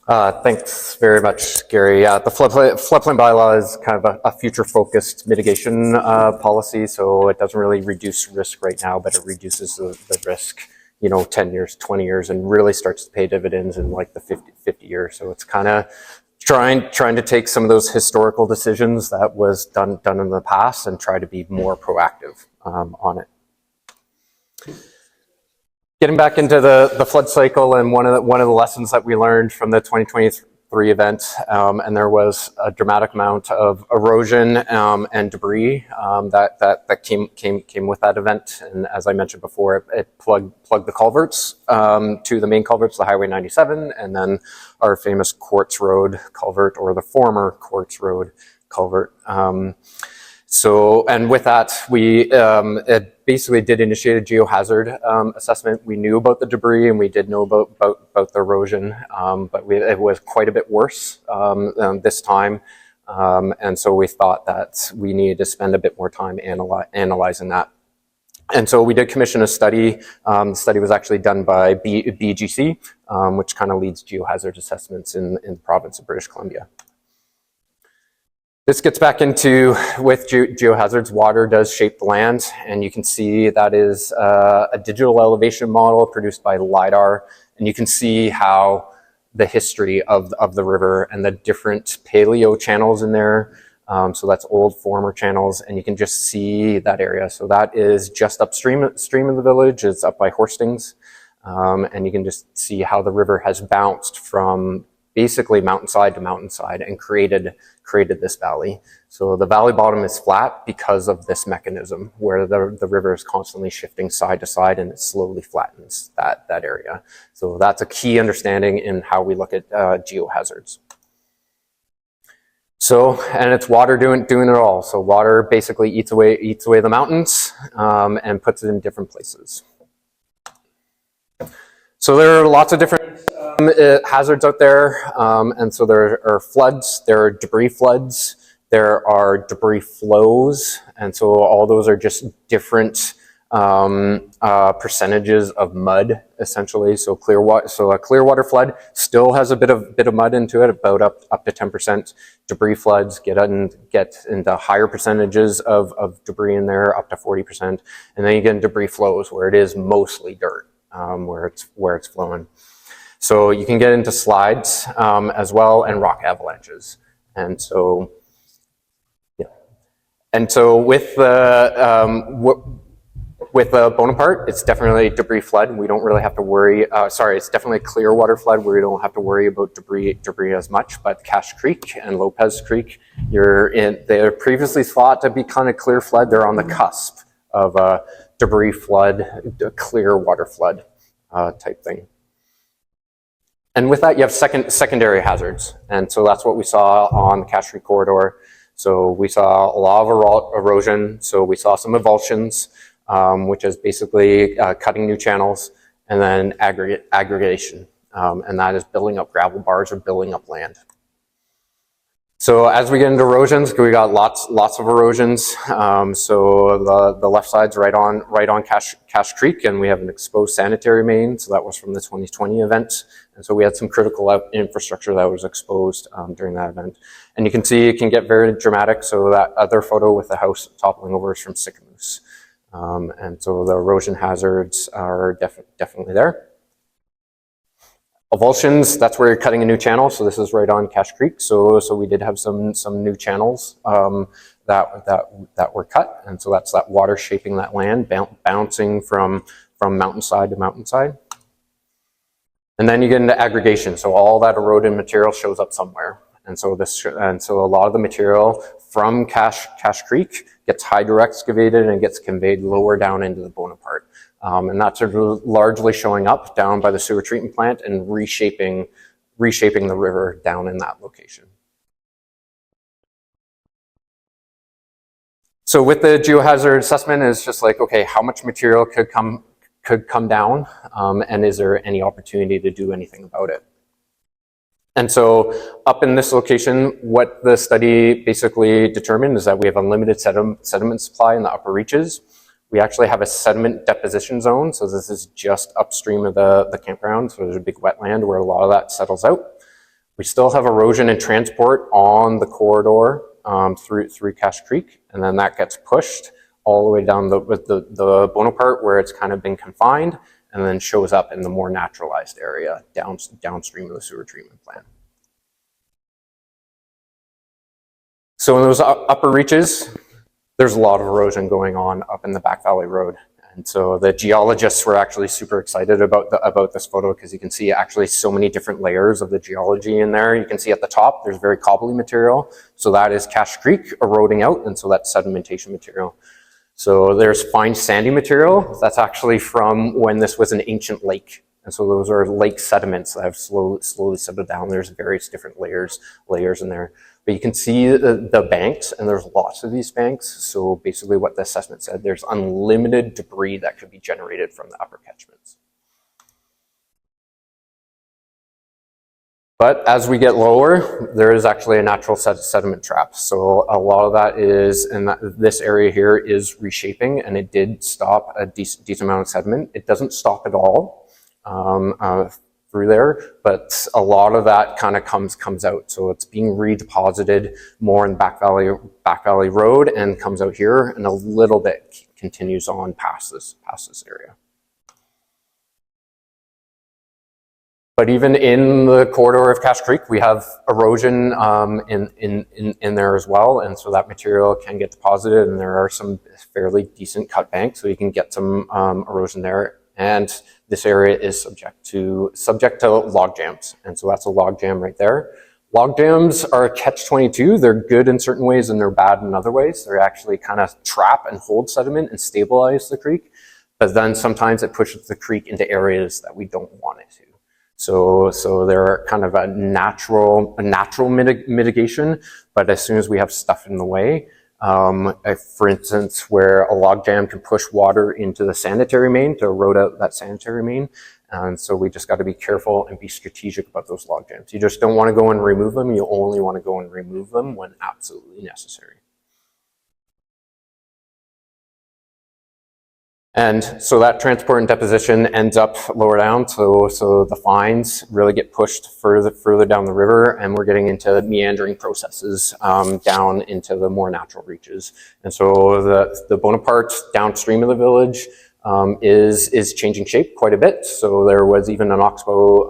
Thanks very much, Gary. The floodplain bylaw is kind of a future-focused mitigation policy, so it doesn't really reduce risk right now, but it reduces the risk, 10 years, 20 years, and really starts to pay dividends in like the 50 years. So it's kind of trying to take some of those historical decisions that was done in the past and try to be more proactive on it. Getting back into the flood cycle, and one of the lessons that we learned from the 2023 event, and there was a dramatic amount of erosion and debris that came with that event. And as I mentioned before, it plugged the culverts to the main culverts, the Highway 97, and then our famous Quartz Road culvert, or the former Quartz Road culvert. And with that, we basically did initiate a geohazard assessment. We knew about the debris and we did know about the erosion, but it was quite a bit worse this time. And so we thought that we needed to spend a bit more time analyzing that. And so we did commission a study. The study was actually done by BGC, which kind of leads geohazard assessments in the province of British Columbia. This gets back into, with geohazards, water does shape the land, and you can see that is a digital elevation model produced by LiDAR, and you can see how the history of the river and the different paleo channels in there. So that's old former channels, and you can just see that area. So that is just upstream of the village. It's up by Horstings, and you can just see how the river has bounced from basically mountainside to mountainside and created this valley. So the valley bottom is flat because of this mechanism where the river is constantly shifting side to side, and it slowly flattens that area. So that's a key understanding in how we look at geohazards. So, and it's water doing it all. So water basically eats away the mountains and puts it in different places. So there are lots of different hazards out there, and so there are floods, there are debris floods, there are debris flows, and so all those are just different percentages of mud, essentially. So a clear water flood still has a bit of mud into it, about up to 10%. Debris floods get into higher percentages of debris in there, up to 40%, and then you get debris flows where it is mostly dirt, where it's flowing. So you can get into slides as well, and rock avalanches. And so, yeah. And so with the Bonaparte, it's definitely debris flood. We don't really have to worry. It's definitely a clear water flood where you don't have to worry about debris as much. But Cache Creek and Lopez Creek, they're previously thought to be kind of clear flood. They're on the cusp of a debris flood, a clear water flood type thing. And with that, you have secondary hazards. And so that's what we saw on the Cache Creek corridor. So we saw a lot of erosion. So we saw some avulsions, which is basically cutting new channels, and then aggregation. And that is building up gravel bars or building up land. So as we get into erosions, we got lots of erosions. So the left side's right on Cache Creek, and we have an exposed sanitary main. So that was from the 2020 event. And so we had some critical infrastructure that was exposed during that event. And you can see it can get very dramatic. So that other photo with the house toppling over is from Sycamoose. And so the erosion hazards are definitely there. Avulsions, that's where you're cutting a new channel. So this is right on Cache Creek. So we did have some new channels that were cut, and so that's that water shaping that land, bouncing from mountainside to mountainside. And then you get into aggregation. So all that eroded material shows up somewhere, and so a lot of the material from Cache Creek gets hydro-excavated and gets conveyed lower down into the Bonaparte. And that's largely showing up down by the sewer treatment plant and reshaping the river down in that location. So with the geohazard assessment, it's just like, okay, how much material could come down, and is there any opportunity to do anything about it? And so up in this location, what the study basically determined is that we have unlimited sediment supply in the upper reaches. We actually have a sediment deposition zone. So this is just upstream of the campground. So there's a big wetland where a lot of that settles out. We still have erosion and transport on the corridor through Cache Creek, and then that gets pushed all the way down the Bonaparte where it's kind of been confined, and then shows up in the more naturalized area downstream of the sewer treatment plant. So in those upper reaches, there's a lot of erosion going on up in the Back Valley Road. And so the geologists were actually super excited about this photo because you can see actually so many different layers of the geology in there. You can see at the top, there's very cobbly material. So that is Cache Creek eroding out, and so that's sedimentation material. So there's fine sandy material. That's actually from when this was an ancient lake. And so those are lake sediments that have slowly settled down. There's various different layers in there. But you can see the banks, and there's lots of these banks. So basically what the assessment said, there's unlimited debris that could be generated from the upper catchments. But as we get lower, there is actually a natural sediment trap. So a lot of that is, in this area here is reshaping, and it did stop a decent amount of sediment. It doesn't stop at all through there, but a lot of that kind of comes out. So it's being redeposited more in Back Valley Road and comes out here, and a little bit continues on past this area. But even in the corridor of Cache Creek, we have erosion in there as well, and so that material can get deposited, and there are some fairly decent cut banks, so you can get some erosion there. And this area is subject to log jams, and so that's a log jam right there. Log jams are a catch-22. They're good in certain ways and they're bad in other ways. They actually kind of trap and hold sediment and stabilize the creek, but then sometimes it pushes the creek into areas that we don't want it to. So they're kind of a natural mitigation, but as soon as we have stuff in the way, for instance, where a log jam can push water into the sanitary main to erode out that sanitary main. And so we just got to be careful and be strategic about those log jams. You just don't want to go and remove them. You only want to go and remove them when absolutely necessary. And so that transport and deposition ends up lower down. So the fines really get pushed further down the river, and we're getting into meandering processes down into the more natural reaches. And so the Bonaparte downstream of the village is changing shape quite a bit. So there was even an oxbow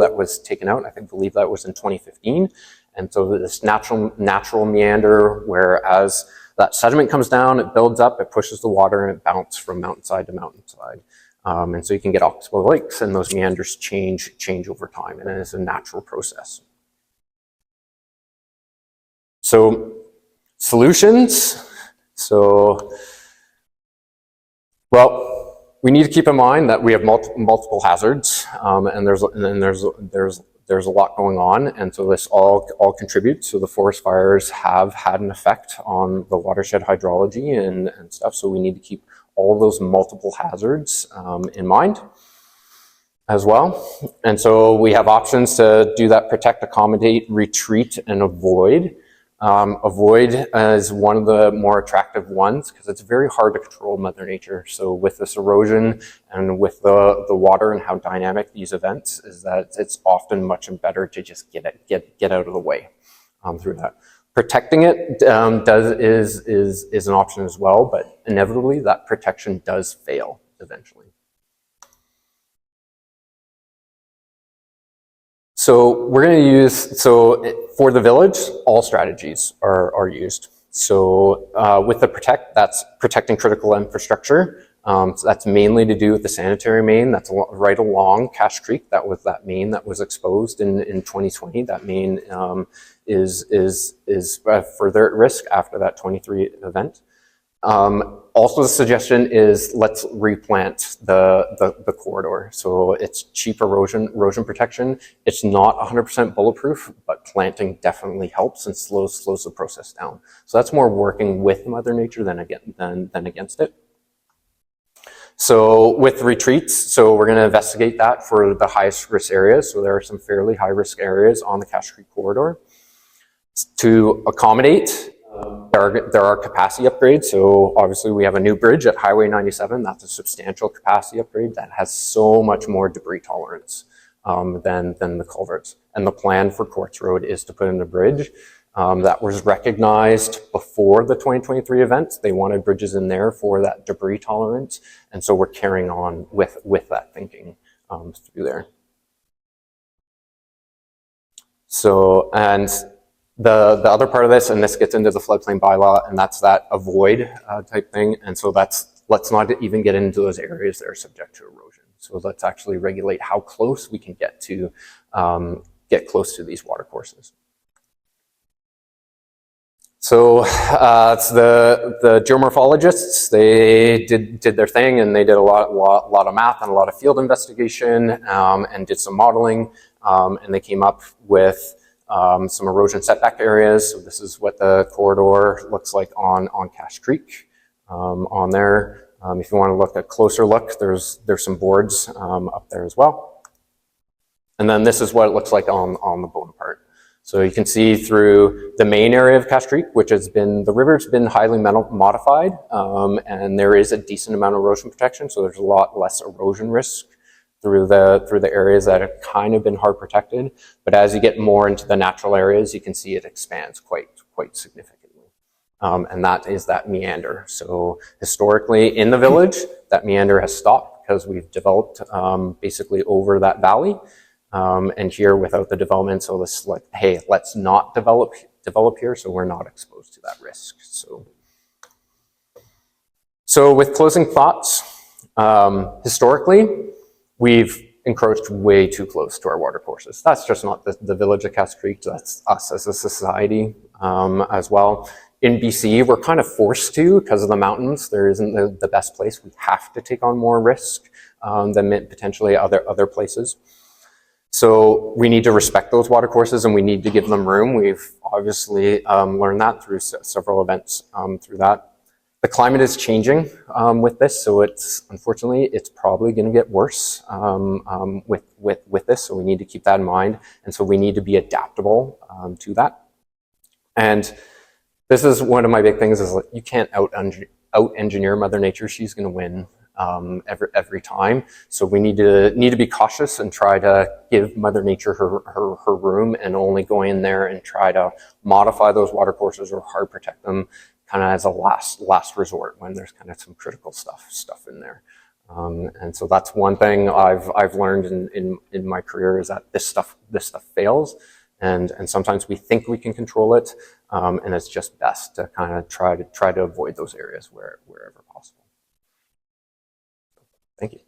that was taken out. I believe that was in 2015. And so this natural meander, whereas that sediment comes down, it builds up, it pushes the water, and it bounces from mountainside to mountainside. And so you can get oxbow lakes, and those meanders change over time, and it's a natural process. So solutions. So, well, we need to keep in mind that we have multiple hazards, and there's a lot going on, and so this all contributes. So the forest fires have had an effect on the watershed hydrology and stuff, so we need to keep all those multiple hazards in mind as well. And so we have options to do that: protect, accommodate, retreat, and avoid. Avoid is one of the more attractive ones because it's very hard to control Mother Nature. So with this erosion and with the water and how dynamic these events is, that it's often much better to just get out of the way through that. Protecting it is an option as well, but inevitably that protection does fail eventually. So we're going to use, for the village, all strategies are used. So with the protect, that's protecting critical infrastructure. So that's mainly to do with the sanitary main. That's right along Cache Creek. That was that main that was exposed in 2020. That main is further at risk after that 23 event. Also, the suggestion is let's replant the corridor. So it's cheap erosion protection. It's not 100% bulletproof, but planting definitely helps and slows the process down. So that's more working with Mother Nature than against it. So with retreats, so we're going to investigate that for the highest risk areas. So there are some fairly high risk areas on the Cache Creek corridor. To accommodate, there are capacity upgrades. So obviously we have a new bridge at Highway 97. That's a substantial capacity upgrade that has so much more debris tolerance than the culverts. And the plan for Courts Road is to put in a bridge that was recognized before the 2023 event. They wanted bridges in there for that debris tolerance. And so we're carrying on with that thinking through there. So, and the other part of this, and this gets into the floodplain bylaw, and that's that avoid type thing. And so that's, let's not even get into those areas that are subject to erosion. So let's actually regulate how close we can get close to these watercourses. So it's the geomorphologists. They did their thing, and they did a lot of math and a lot of field investigation, and did some modeling, and they came up with some erosion setback areas. So this is what the corridor looks like on Cache Creek on there. If you want to look at a closer look, there's some boards up there as well. And then this is what it looks like on the Bonaparte. So you can see through the main area of Cache Creek, which has been, the river's been highly modified, and there is a decent amount of erosion protection, so there's a lot less erosion risk through the areas that have kind of been hard protected. But as you get more into the natural areas, you can see it expands quite significantly. And that is that meander. So historically in the village, that meander has stopped because we've developed basically over that valley. And here without the development, so this like, hey, let's not develop here, so we're not exposed to that risk. So with closing thoughts, historically, we've encroached way too close to our watercourses. That's just not the village of Cache Creek, that's us as a society as well. In BC, we're kind of forced to because of the mountains. There isn't the best place. We have to take on more risk than potentially other places. So we need to respect those watercourses and we need to give them room. We've obviously learned that through several events through that. The climate is changing with this, so unfortunately it's probably going to get worse with this. So we need to keep that in mind, and so we need to be adaptable to that. And this is one of my big things: is like, you can't out engineer Mother Nature. She's going to win every time. So we need to be cautious and try to give Mother Nature her room, and only go in there and try to modify those watercourses or hard protect them kind of as a last resort when there's kind of some critical stuff in there. And so that's one thing I've learned in my career, is that this stuff fails, and sometimes we think we can control it, and it's just best to kind of try to avoid those areas wherever possible. Thank you.